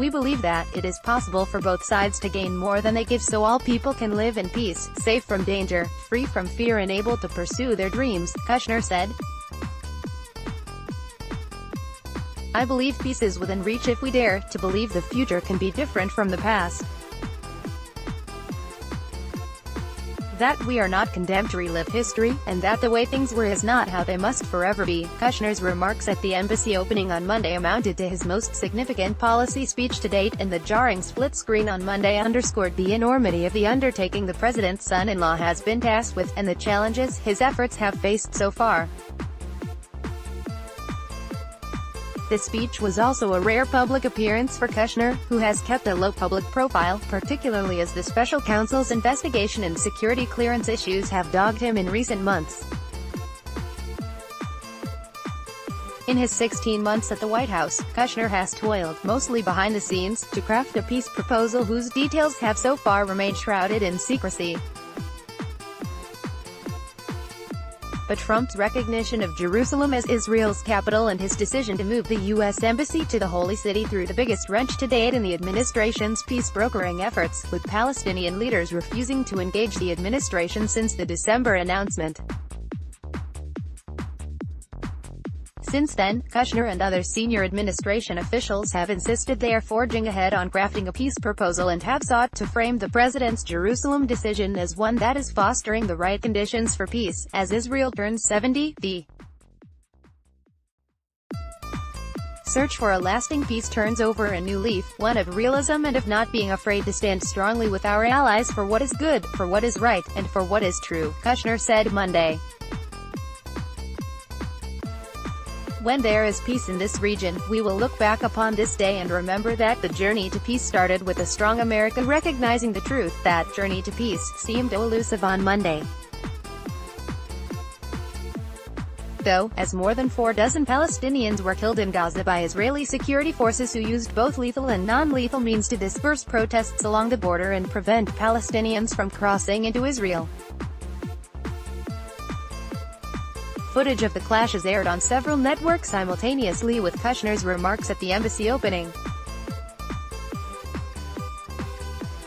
We believe that it is possible for both sides to gain more than they give so all people can live in peace, safe from danger, free from fear and able to pursue their dreams, Kushner said. I believe peace is within reach if we dare to believe the future can be different from the past. That we are not condemned to relive history, and that the way things were is not how they must forever be. Kushner's remarks at the embassy opening on Monday amounted to his most significant policy speech to date, and the jarring split screen on Monday underscored the enormity of the undertaking the president's son-in-law has been tasked with, and the challenges his efforts have faced so far. This speech was also a rare public appearance for Kushner, who has kept a low public profile, particularly as the special counsel's investigation and security clearance issues have dogged him in recent months. In his 16 months at the White House, Kushner has toiled, mostly behind the scenes, to craft a peace proposal whose details have so far remained shrouded in secrecy. But Trump's recognition of Jerusalem as Israel's capital and his decision to move the U.S. Embassy to the Holy City threw the biggest wrench to date in the administration's peace-brokering efforts, with Palestinian leaders refusing to engage the administration since the December announcement. Since then, Kushner and other senior administration officials have insisted they are forging ahead on crafting a peace proposal and have sought to frame the president's Jerusalem decision as one that is fostering the right conditions for peace, as Israel turns 70. The search for a lasting peace turns over a new leaf, one of realism and of not being afraid to stand strongly with our allies for what is good, for what is right, and for what is true, Kushner said Monday. When there is peace in this region, we will look back upon this day and remember that the journey to peace started with a strong America recognizing the truth. That journey to peace seemed elusive on Monday, though, as more than 4 dozen Palestinians were killed in Gaza by Israeli security forces who used both lethal and non-lethal means to disperse protests along the border and prevent Palestinians from crossing into Israel. Footage of the clashes aired on several networks simultaneously with Kushner's remarks at the embassy opening.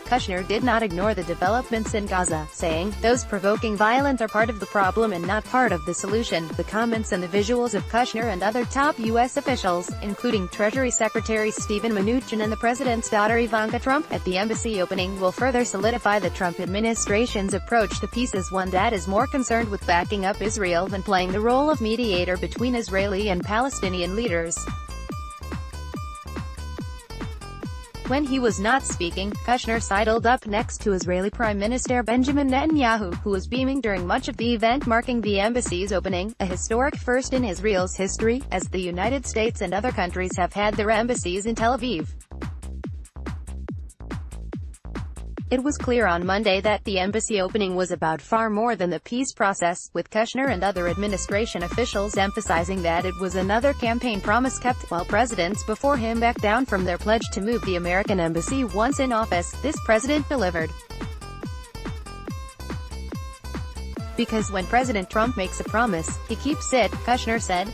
Kushner did not ignore the developments in Gaza, saying, "Those provoking violence are part of the problem and not part of the solution." The comments and the visuals of Kushner and other top U.S. officials, including Treasury Secretary Steven Mnuchin and the president's daughter Ivanka Trump, at the embassy opening will further solidify the Trump administration's approach to peace as one that is more concerned with backing up Israel than playing the role of mediator between Israeli and Palestinian leaders. When he was not speaking, Kushner sidled up next to Israeli Prime Minister Benjamin Netanyahu, who was beaming during much of the event marking the embassy's opening, a historic first in Israel's history, as the United States and other countries have had their embassies in Tel Aviv. It was clear on Monday that the embassy opening was about far more than the peace process, with Kushner and other administration officials emphasizing that it was another campaign promise kept, while presidents before him backed down from their pledge to move the American embassy once in office. This president delivered. Because when President Trump makes a promise, he keeps it, Kushner said.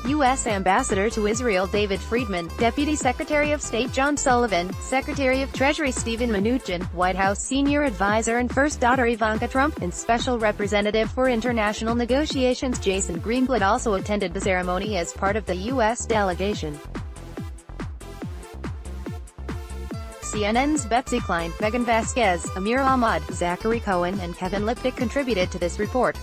U.S. Ambassador to Israel David Friedman, Deputy Secretary of State John Sullivan, Secretary of Treasury Steven Mnuchin, White House Senior Advisor and First Daughter Ivanka Trump, and Special Representative for International Negotiations Jason Greenblatt also attended the ceremony as part of the U.S. delegation. CNN's Betsy Klein, Megan Vasquez, Amir Ahmad, Zachary Cohen and Kevin Lipnick contributed to this report.